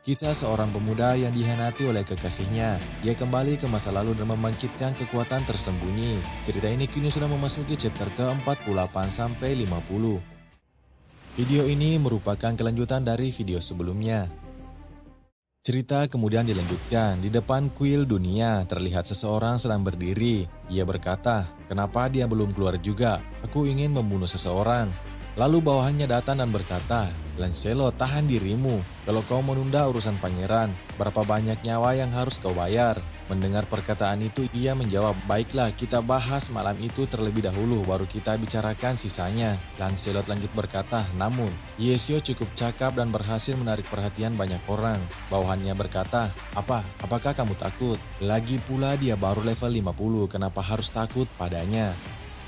Kisah seorang pemuda yang dihianati oleh kekasihnya. Ia kembali ke masa lalu dan membangkitkan kekuatan tersembunyi. Cerita ini kini sudah memasuki chapter ke-48 sampai 50. Video ini merupakan kelanjutan dari video sebelumnya. Cerita kemudian dilanjutkan. Di depan kuil dunia, terlihat seseorang sedang berdiri. Ia berkata, "Kenapa dia belum keluar juga? Aku ingin membunuh seseorang." Lalu bawahannya datang dan berkata, "Lancelot, tahan dirimu. Kalau kau menunda urusan pangeran, berapa banyak nyawa yang harus kau bayar?" Mendengar perkataan itu, ia menjawab, "Baiklah, kita bahas malam itu terlebih dahulu, baru kita bicarakan sisanya." Lancelot lanjut berkata, "Namun, Yesio cukup cakap dan berhasil menarik perhatian banyak orang." Bawahannya berkata, Apakah kamu takut? Lagi pula dia baru level 50, kenapa harus takut padanya?"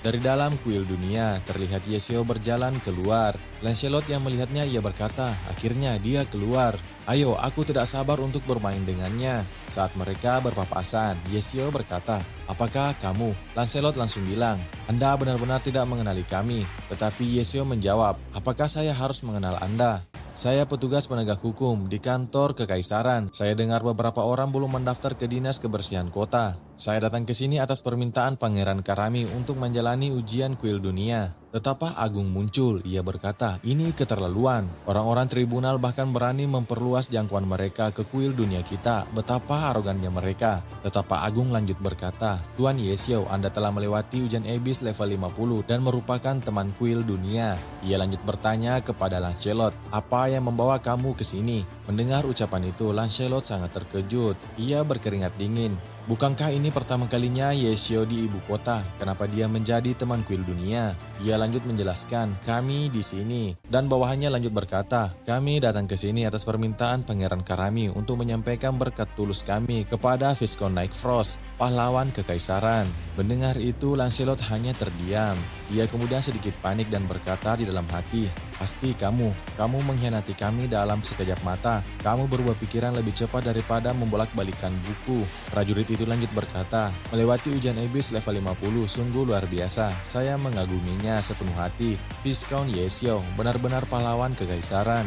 Dari dalam kuil dunia, terlihat Yesio berjalan keluar. Lancelot yang melihatnya, ia berkata, "Akhirnya dia keluar. Ayo, aku tidak sabar untuk bermain dengannya." Saat mereka berpapasan, Yesio berkata, "Apakah kamu?" Lancelot langsung bilang, "Anda benar-benar tidak mengenali kami." Tetapi Yesio menjawab, "Apakah saya harus mengenal Anda? Saya petugas penegak hukum di kantor kekaisaran. Saya dengar beberapa orang belum mendaftar ke dinas kebersihan kota. Saya datang ke sini atas permintaan Pangeran Karami untuk menjalani ujian kuil dunia." Betapa Agung muncul, ia berkata, "Ini keterlaluan. Orang-orang tribunal bahkan berani memperluas jangkauan mereka ke kuil dunia kita. Betapa arogannya mereka." Betapa Agung lanjut berkata, "Tuan Yesio, Anda telah melewati ujian Abyss level 50 dan merupakan teman kuil dunia." Ia lanjut bertanya kepada Lancelot, "Apa yang membawa kamu ke sini?" Mendengar ucapan itu, Lancelot sangat terkejut. Ia berkeringat dingin. Bukankah ini pertama kalinya Yesio di ibu kota? Kenapa dia menjadi teman kuil dunia? Ia lanjut menjelaskan, "Kami di sini." Dan bawahannya lanjut berkata, "Kami datang ke sini atas permintaan Pangeran Karami untuk menyampaikan berkat tulus kami kepada Viscount Nightfrost, pahlawan kekaisaran." Mendengar itu, Lancelot hanya terdiam. Ia kemudian sedikit panik dan berkata di dalam hati, "Pasti kamu mengkhianati kami dalam sekejap mata. Kamu berubah pikiran lebih cepat daripada membolak-balikan buku." Prajurit itu lanjut berkata, "Melewati ujian Abyss level 50 sungguh luar biasa. Saya mengaguminya sepenuh hati. Viscount Yesio benar-benar pahlawan kekaisaran.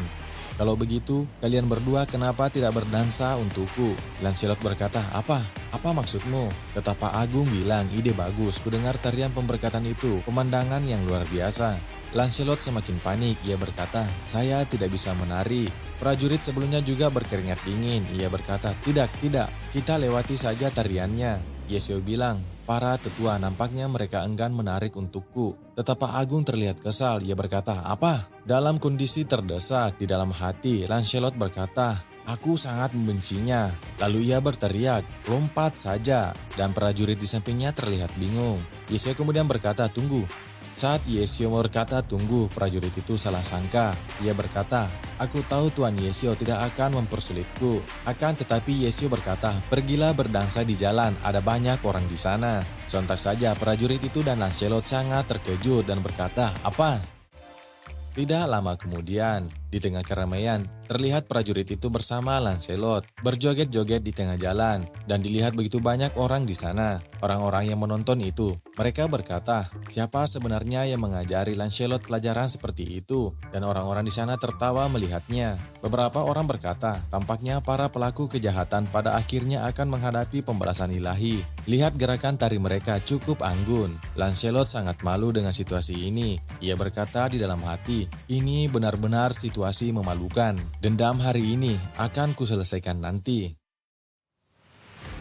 Kalau begitu, kalian berdua kenapa tidak berdansa untukku?" Lancelot berkata, Apa maksudmu?" Betapa Agung bilang, "Ide bagus, kudengar tarian pemberkatan itu, pemandangan yang luar biasa." Lancelot semakin panik, ia berkata, "Saya tidak bisa menari." Prajurit sebelumnya juga berkeringat dingin, ia berkata, Tidak, kita lewati saja tariannya." Yesio bilang, "Para tetua, nampaknya mereka enggan menarik untukku." Betapa Agung terlihat kesal, ia berkata, "Apa?" Dalam kondisi terdesak di dalam hati, Lancelot berkata, "Aku sangat membencinya." Lalu ia berteriak, "Lompat saja." Dan prajurit di sampingnya terlihat bingung. Yesio kemudian berkata, "Tunggu." Saat Yesio berkata tunggu, prajurit itu salah sangka. Ia berkata, "Aku tahu Tuan Yesio tidak akan mempersulitku." Akan tetapi Yesio berkata, "Pergilah berdansa di jalan, ada banyak orang di sana." Sontak saja prajurit itu dan Lancelot sangat terkejut dan berkata, "Apa?" Tidak lama kemudian, di tengah keramaian, terlihat prajurit itu bersama Lancelot, berjoget-joget di tengah jalan, dan dilihat begitu banyak orang di sana. Orang-orang yang menonton itu, mereka berkata, "Siapa sebenarnya yang mengajari Lancelot pelajaran seperti itu?" Dan orang-orang di sana tertawa melihatnya. Beberapa orang berkata, tampaknya para pelaku kejahatan pada akhirnya akan menghadapi pembalasan ilahi. Lihat gerakan tari mereka cukup anggun. Lancelot sangat malu dengan situasi ini. Ia berkata di dalam hati, "Ini benar-benar situasi memalukan. Dendam hari ini akan kuselesaikan nanti."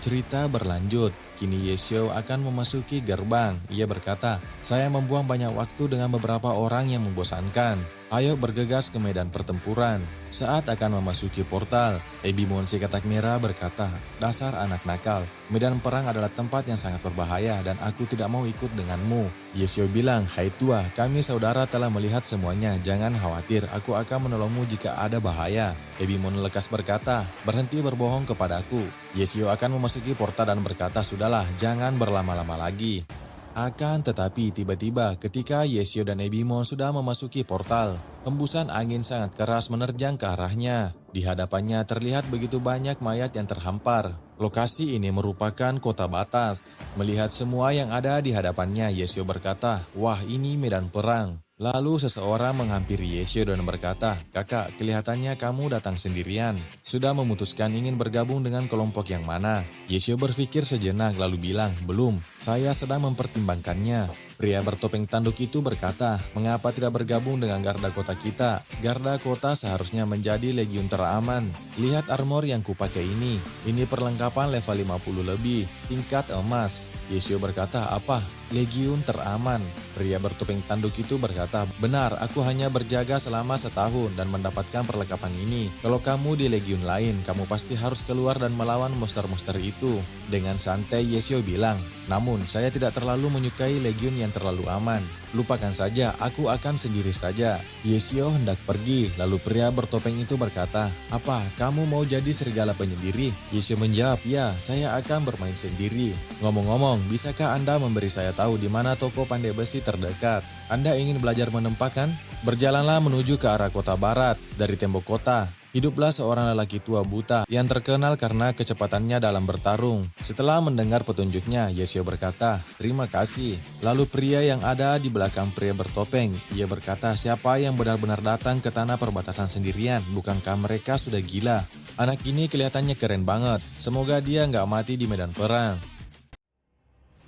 Cerita berlanjut. Kini Yesio akan memasuki gerbang. Ia berkata, "Saya membuang banyak waktu dengan beberapa orang yang membosankan. Ayo bergegas ke medan pertempuran." Saat akan memasuki portal, Ebimon si katak merah berkata, "Dasar anak nakal, medan perang adalah tempat yang sangat berbahaya dan aku tidak mau ikut denganmu." Yesio bilang, "Hai tua, kami saudara telah melihat semuanya, jangan khawatir, aku akan menolongmu jika ada bahaya." Ebimon lekas berkata, "Berhenti berbohong kepadaku." Yesio akan memasuki portal dan berkata, "Sudahlah, jangan berlama-lama lagi." Akan tetapi tiba-tiba ketika Yesio dan Ebimon sudah memasuki portal, hembusan angin sangat keras menerjang ke arahnya. Di hadapannya terlihat begitu banyak mayat yang terhampar. Lokasi ini merupakan kota batas. Melihat semua yang ada di hadapannya, Yesio berkata, "Wah, ini medan perang." Lalu seseorang menghampiri Yesio dan berkata, "Kakak, kelihatannya kamu datang sendirian. Sudah memutuskan ingin bergabung dengan kelompok yang mana?" Yesio berpikir sejenak lalu bilang, "Belum, saya sedang mempertimbangkannya." Pria bertopeng tanduk itu berkata, "Mengapa tidak bergabung dengan garda kota kita? Garda kota seharusnya menjadi legiun teraman. Lihat armor yang kupakai ini. Ini perlengkapan level 50 lebih, tingkat emas." Yesio berkata, "Apa? Legiun teraman?" Pria bertopeng tanduk itu berkata, "Benar, aku hanya berjaga selama setahun dan mendapatkan perlengkapan ini. Kalau kamu di legiun lain, kamu pasti harus keluar dan melawan monster-monster itu." Dengan santai Yesio bilang, "Namun saya tidak terlalu menyukai legiun yang terlalu aman. Lupakan saja, aku akan sendiri saja." Yesio hendak pergi, lalu pria bertopeng itu berkata, "Apa, kamu mau jadi serigala penyendiri?" Yesio menjawab, "Ya, saya akan bermain sendiri." "Ngomong-ngomong, bisakah Anda memberi saya tahu di mana toko pandai besi terdekat? Anda ingin belajar menempah kan? Berjalanlah menuju ke arah kota barat dari tembok kota. Hiduplah seorang lelaki tua buta yang terkenal karena kecepatannya dalam bertarung." Setelah mendengar petunjuknya, Yesio berkata, "Terima kasih." Lalu pria yang ada di belakang pria bertopeng, ia berkata, "Siapa yang benar-benar datang ke tanah perbatasan sendirian? Bukankah mereka sudah gila? Anak ini kelihatannya keren banget. Semoga dia nggak mati di medan perang."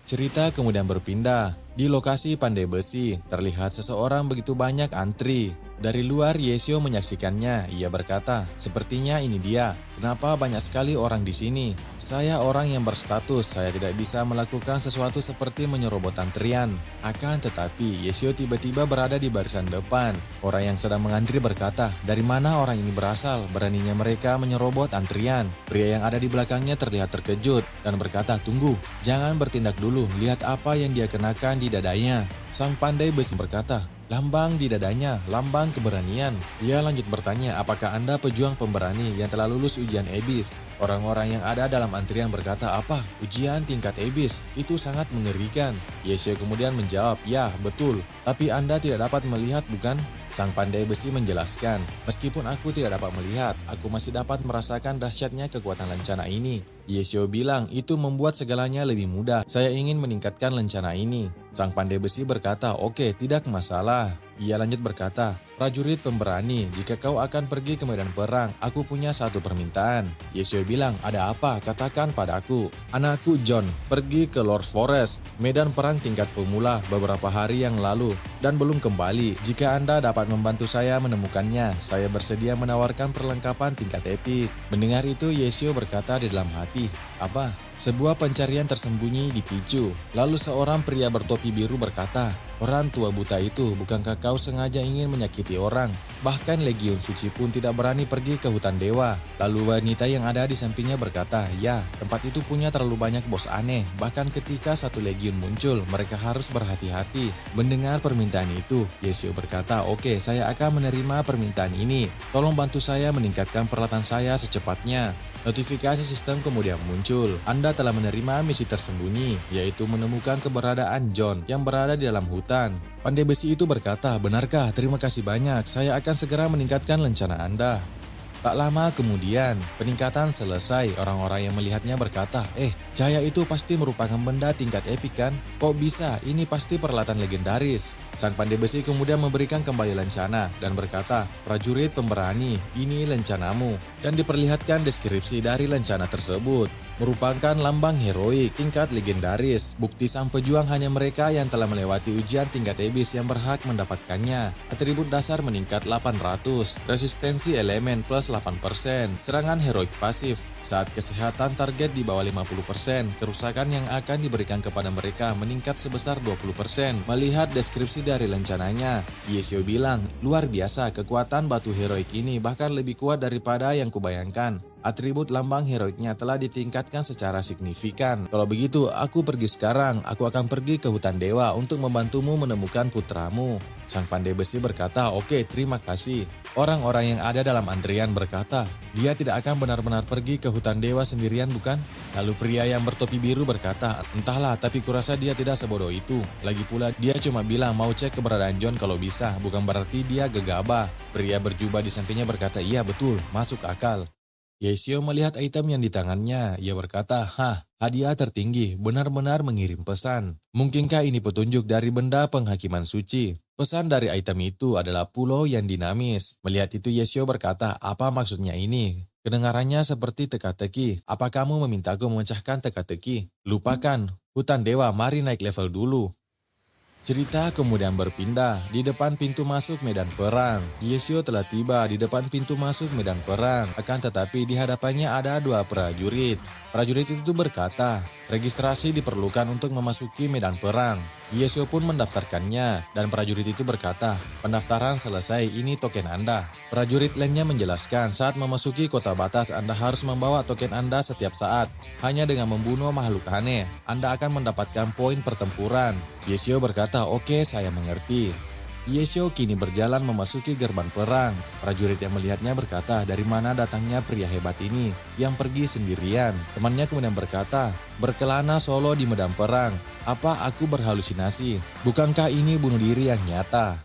Cerita kemudian berpindah. Di lokasi pandai besi, terlihat seseorang begitu banyak antri. Dari luar, Yesio menyaksikannya. Ia berkata, "Sepertinya ini dia. Kenapa banyak sekali orang di sini? Saya orang yang berstatus, saya tidak bisa melakukan sesuatu seperti menyerobot antrian." Akan tetapi, Yesio tiba-tiba berada di barisan depan. Orang yang sedang mengantri berkata, "Dari mana orang ini berasal? Beraninya mereka menyerobot antrian." Pria yang ada di belakangnya terlihat terkejut dan berkata, "Tunggu, jangan bertindak dulu, lihat apa yang dia kenakan di dadanya." Sang pandai besi berkata, "Lambang di dadanya, lambang keberanian." Ia lanjut bertanya, "Apakah Anda pejuang pemberani yang telah lulus ujian Ebis?" Orang-orang yang ada dalam antrian berkata, "Apa? Ujian tingkat Ebis? Itu sangat mengerikan." Yesio kemudian menjawab, "Ya, betul. Tapi Anda tidak dapat melihat, bukan?" Sang pandai besi menjelaskan, "Meskipun aku tidak dapat melihat, aku masih dapat merasakan dahsyatnya kekuatan lencana ini." Yesio bilang, "Itu membuat segalanya lebih mudah. Saya ingin meningkatkan lencana ini." Sang pandai besi berkata, "Oke, tidak masalah." Ia lanjut berkata, "Prajurit pemberani, jika kau akan pergi ke medan perang, aku punya satu permintaan." Yesio bilang, "Ada apa? Katakan padaku." "Anakku John pergi ke Lord Forest, medan perang tingkat pemula beberapa hari yang lalu, dan belum kembali. Jika Anda dapat membantu saya menemukannya, saya bersedia menawarkan perlengkapan tingkat epik." Mendengar itu, Yesio berkata di dalam hati, "Apa? Sebuah pencarian tersembunyi dipicu." Lalu seorang pria bertopi biru berkata, "Orang tua buta itu, bukankah kau sengaja ingin menyakiti orang? Bahkan Legiun Suci pun tidak berani pergi ke hutan dewa." Lalu wanita yang ada di sampingnya berkata, "Ya, tempat itu punya terlalu banyak bos aneh. Bahkan ketika satu legiun muncul, mereka harus berhati-hati." Mendengar permintaan itu, Yesio berkata, "Oke, saya akan menerima permintaan ini. Tolong bantu saya meningkatkan peralatan saya secepatnya." Notifikasi sistem kemudian muncul. "Anda telah menerima misi tersembunyi, yaitu menemukan keberadaan John yang berada di dalam hutan." Pandai besi itu berkata, "Benarkah? Terima kasih banyak. Saya akan segera meningkatkan lencana Anda." Tak lama kemudian, peningkatan selesai. Orang-orang yang melihatnya berkata, cahaya itu pasti merupakan benda tingkat epik kan? Kok bisa? Ini pasti peralatan legendaris." Sang pandai besi kemudian memberikan kembali lencana dan berkata, "Prajurit pemberani, ini lencanamu." Dan diperlihatkan deskripsi dari lencana tersebut. Merupakan lambang heroik tingkat legendaris. Bukti sang pejuang hanya mereka yang telah melewati ujian tingkat ebis yang berhak mendapatkannya. Atribut dasar meningkat 800, resistensi elemen plus 8%, serangan heroik pasif. Saat kesehatan target di bawah 50%, kerusakan yang akan diberikan kepada mereka meningkat sebesar 20%. Melihat deskripsi dari lencananya, Yesio bilang, "Luar biasa, kekuatan batu heroik ini bahkan lebih kuat daripada yang kubayangkan. Atribut lambang heroiknya telah ditingkatkan secara signifikan. Kalau begitu, aku pergi sekarang. Aku akan pergi ke hutan dewa untuk membantumu menemukan putramu." Sang pandai besi berkata, "Oke, terima kasih." Orang-orang yang ada dalam antrian berkata, "Dia tidak akan benar-benar pergi ke hutan dewa sendirian, bukan?" Lalu pria yang bertopi biru berkata, "Entahlah, tapi kurasa dia tidak sebodoh itu. Lagi pula, dia cuma bilang mau cek keberadaan John kalau bisa, bukan berarti dia gegabah." Pria berjubah di sampingnya berkata, "Iya betul, masuk akal." Yesio melihat item yang di tangannya. Ia berkata, hadiah tertinggi, benar-benar mengirim pesan. Mungkinkah ini petunjuk dari benda penghakiman suci?" Pesan dari item itu adalah pulau yang dinamis. Melihat itu Yesio berkata, apa maksudnya ini? Kedengarannya seperti teka-teki. Apa kamu memintaku memecahkan teka-teki? Lupakan, hutan dewa, mari naik level dulu. Cerita kemudian berpindah di depan pintu masuk medan perang. Yesio telah tiba di depan pintu masuk medan perang. Akan tetapi di hadapannya ada dua prajurit. Prajurit itu berkata, registrasi diperlukan untuk memasuki medan perang. Yesio pun mendaftarkannya dan prajurit itu berkata, pendaftaran selesai, ini token Anda. Prajurit lainnya menjelaskan saat memasuki kota batas Anda harus membawa token Anda setiap saat. Hanya dengan membunuh makhluk aneh, Anda akan mendapatkan poin pertempuran. Yesio berkata, oke, saya mengerti. Yesio kini berjalan memasuki gerbang perang. Prajurit yang melihatnya berkata, dari mana datangnya pria hebat ini yang pergi sendirian? Temannya kemudian berkata, berkelana solo di medan perang. Apa aku berhalusinasi? Bukankah ini bunuh diri yang nyata?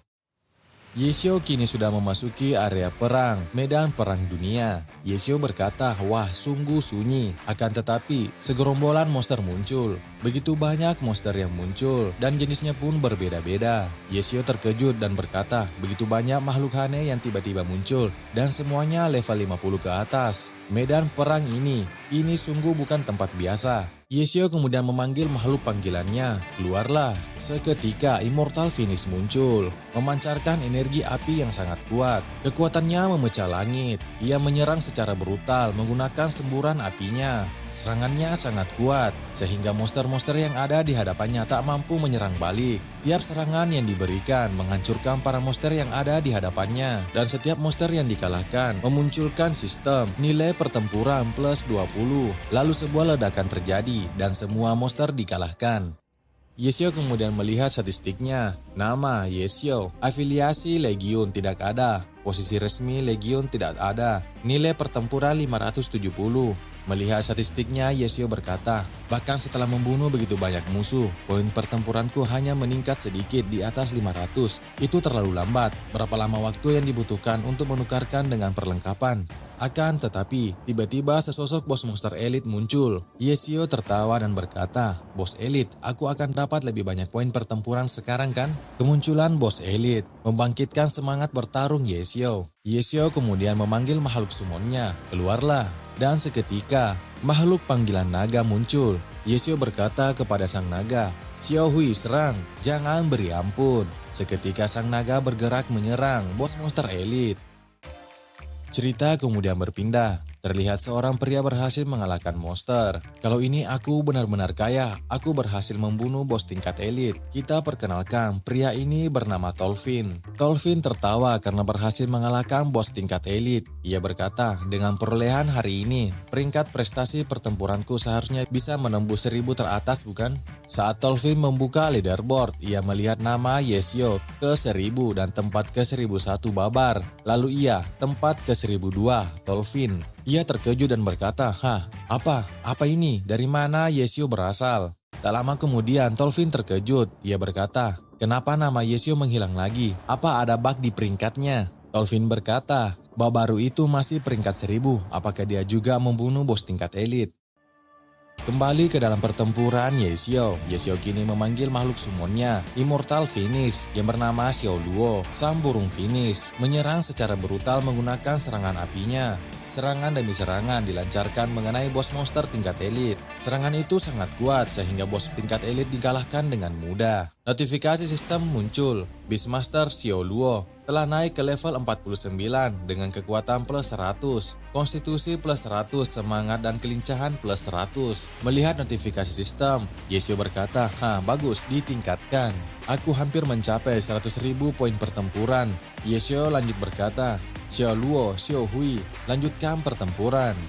Yesio kini sudah memasuki area perang, medan perang dunia. Yesio berkata, wah sungguh sunyi. Akan tetapi, segerombolan monster muncul. Begitu banyak monster yang muncul, dan jenisnya pun berbeda-beda. Yesio terkejut dan berkata, begitu banyak makhluk aneh yang tiba-tiba muncul, dan semuanya level 50 ke atas. Medan perang ini sungguh bukan tempat biasa. Yesio kemudian memanggil makhluk panggilannya. Keluarlah. Seketika Immortal Phoenix muncul, memancarkan energi api yang sangat kuat. Kekuatannya memecah langit. Ia menyerang secara brutal menggunakan semburan apinya. Serangannya sangat kuat, sehingga monster-monster yang ada di hadapannya tak mampu menyerang balik. Tiap serangan yang diberikan menghancurkan para monster yang ada di hadapannya. Dan setiap monster yang dikalahkan memunculkan sistem nilai pertempuran plus 20. Lalu sebuah ledakan terjadi dan semua monster dikalahkan. Yesio kemudian melihat statistiknya. Nama Yesio, afiliasi Legion tidak ada, posisi resmi Legion tidak ada, nilai pertempuran 570. Melihat statistiknya, Yesio berkata, bahkan setelah membunuh begitu banyak musuh, poin pertempuranku hanya meningkat sedikit di atas 500. Itu terlalu lambat. Berapa lama waktu yang dibutuhkan untuk menukarkan dengan perlengkapan? Akan tetapi, tiba-tiba sesosok bos monster elit muncul. Yesio tertawa dan berkata, bos elit, aku akan dapat lebih banyak poin pertempuran sekarang kan? Kemunculan bos elit membangkitkan semangat bertarung Yesio. Yesio kemudian memanggil makhluk summonnya, keluarlah. Dan seketika, makhluk panggilan naga muncul. Yesio berkata kepada sang naga, Xiao Hui serang, jangan beri ampun. Seketika sang naga bergerak menyerang bos monster elit. Cerita kemudian berpindah. Terlihat seorang pria berhasil mengalahkan monster. Kalau ini aku benar-benar kaya, aku berhasil membunuh bos tingkat elit. Kita perkenalkan, pria ini bernama Tolfin. Tolfin tertawa karena berhasil mengalahkan bos tingkat elit. Ia berkata, dengan perolehan hari ini, peringkat prestasi pertempuranku seharusnya bisa menembus 1000 teratas bukan? Saat Tolfin membuka leaderboard, ia melihat nama Yesio ke 1000 dan tempat ke 1001 babar. Lalu ia, tempat ke 1002, Tolfin. Ia terkejut dan berkata, apa ini? Dari mana Yesio berasal? Tak lama kemudian Tolfin terkejut. Ia berkata, kenapa nama Yesio menghilang lagi? Apa ada bug di peringkatnya? Tolfin berkata, babaru itu masih peringkat 1000. Apakah dia juga membunuh bos tingkat elit? Kembali ke dalam pertempuran Yesio. Yesio kini memanggil makhluk summonnya, Immortal Phoenix yang bernama Xiao Luo. Sang burung Phoenix menyerang secara brutal menggunakan serangan apinya. Serangan demi serangan dilancarkan mengenai bos monster tingkat elit. Serangan itu sangat kuat sehingga bos tingkat elit dikalahkan dengan mudah. Notifikasi sistem muncul. Beastmaster Xiao Luo telah naik ke level 49 dengan kekuatan plus 100, konstitusi plus 100, semangat dan kelincahan plus 100. Melihat notifikasi sistem, Yesio berkata, bagus, ditingkatkan. Aku hampir mencapai 100.000 poin pertempuran. Yesio lanjut berkata, Xiao Luo, Xiao Hui, lanjutkan pertempuran.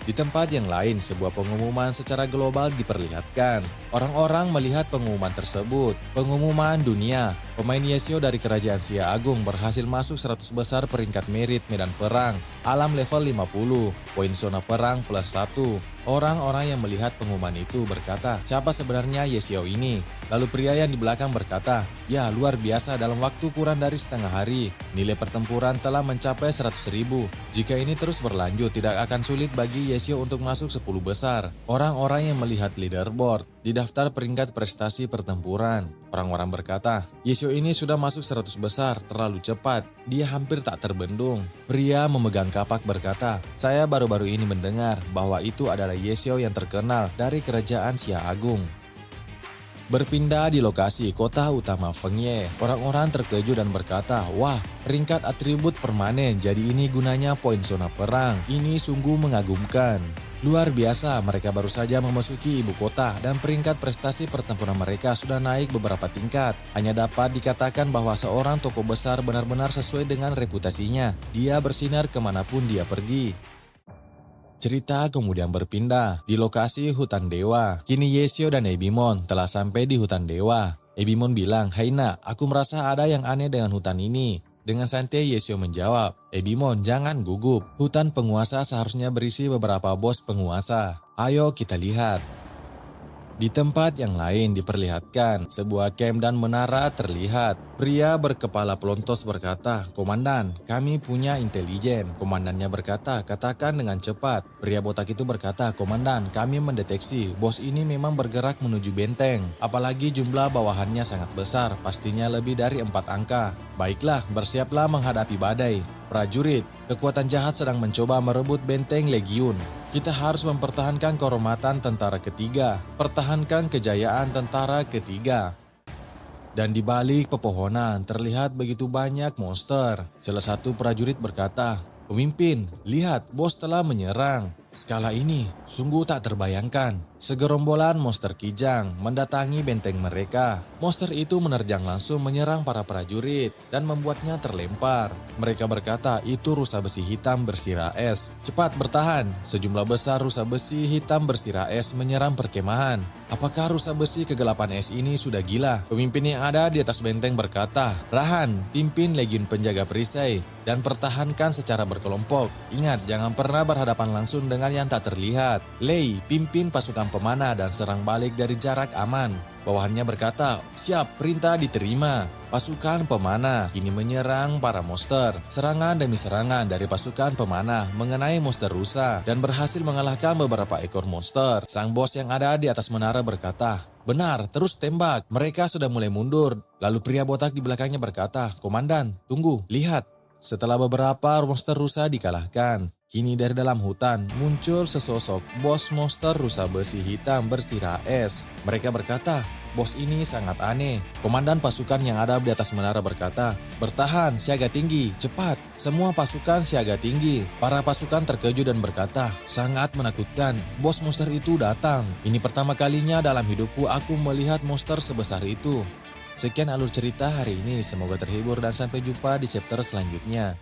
Di tempat yang lain, sebuah pengumuman secara global diperlihatkan. Orang-orang melihat pengumuman tersebut. Pengumuman dunia, pemain Yesio dari Kerajaan Xia Agung berhasil masuk 100 besar peringkat merit medan perang, alam level 50, poin zona perang plus 1. Orang-orang yang melihat pengumuman itu berkata, siapa sebenarnya Yesio ini? Lalu pria yang di belakang berkata, ya luar biasa dalam waktu kurang dari setengah hari. Nilai pertempuran telah mencapai 100.000. Jika ini terus berlanjut, tidak akan sulit bagi Yesio untuk masuk 10 besar. Orang-orang yang melihat leaderboard di daftar peringkat prestasi pertempuran. Orang-orang berkata, Yesio ini sudah masuk 100 besar, terlalu cepat. Dia hampir tak terbendung. Pria memegang kapak berkata, saya baru-baru ini mendengar bahwa itu adalah Yesio yang terkenal dari kerajaan Xia Agung. Berpindah di lokasi kota utama Fengye, orang-orang terkejut dan berkata, wah, peringkat atribut permanen, jadi ini gunanya poin zona perang. Ini sungguh mengagumkan. Luar biasa, mereka baru saja memasuki ibu kota dan peringkat prestasi pertempuran mereka sudah naik beberapa tingkat. Hanya dapat dikatakan bahwa seorang tokoh besar benar-benar sesuai dengan reputasinya. Dia bersinar kemanapun dia pergi. Cerita kemudian berpindah di lokasi hutan dewa. Kini Yesio dan Ebimon telah sampai di hutan dewa. Ebimon bilang, "Hai nak, aku merasa ada yang aneh dengan hutan ini." Dengan santai Yesio menjawab, "Ebimon, jangan gugup. Hutan penguasa seharusnya berisi beberapa bos penguasa. Ayo kita lihat." Di tempat yang lain diperlihatkan, sebuah camp dan menara terlihat. Pria berkepala pelontos berkata, "Komandan, kami punya intelijen." Komandannya berkata, "Katakan dengan cepat." Pria botak itu berkata, "Komandan, kami mendeteksi bos ini memang bergerak menuju benteng. Apalagi jumlah bawahannya sangat besar, pastinya lebih dari 4 angka. Baiklah, bersiaplah menghadapi badai. Prajurit, kekuatan jahat sedang mencoba merebut benteng Legiun. Kita harus mempertahankan kehormatan tentara ketiga, pertahankan kejayaan tentara ketiga." Dan di balik pepohonan terlihat begitu banyak monster. Salah satu prajurit berkata, "Pemimpin, lihat, bos telah menyerang. Skala ini sungguh tak terbayangkan." Segerombolan monster kijang mendatangi benteng mereka. Monster itu menerjang langsung menyerang para prajurit dan membuatnya terlempar. Mereka berkata, "Itu rusa besi hitam bersirah es. Cepat bertahan." Sejumlah besar rusa besi hitam bersirah es menyerang perkemahan. Apakah rusa besi kegelapan es ini sudah gila? Pemimpin yang ada di atas benteng berkata, "Rahan, pimpin legiun penjaga perisai dan pertahankan secara berkelompok. Ingat, jangan pernah berhadapan langsung dengan yang tak terlihat. Lei, pimpin pasukan pemanah dan serang balik dari jarak aman." Bawahannya berkata, "Siap, perintah diterima." Pasukan pemanah kini menyerang para monster. Serangan demi serangan dari pasukan pemanah mengenai monster rusa dan berhasil mengalahkan beberapa ekor monster. Sang bos yang ada di atas menara berkata, "Benar, terus tembak. Mereka sudah mulai mundur." Lalu pria botak di belakangnya berkata, "Komandan, tunggu, lihat." Setelah beberapa monster rusa dikalahkan, kini dari dalam hutan muncul sesosok bos monster rusa besi hitam bersirah es. Mereka berkata, "Bos ini sangat aneh." Komandan pasukan yang ada di atas menara berkata, "Bertahan, siaga tinggi, cepat." Semua pasukan siaga tinggi. Para pasukan terkejut dan berkata, "Sangat menakutkan, bos monster itu datang. Ini pertama kalinya dalam hidupku aku melihat monster sebesar itu." Sekian alur cerita hari ini, semoga terhibur dan sampai jumpa di chapter selanjutnya.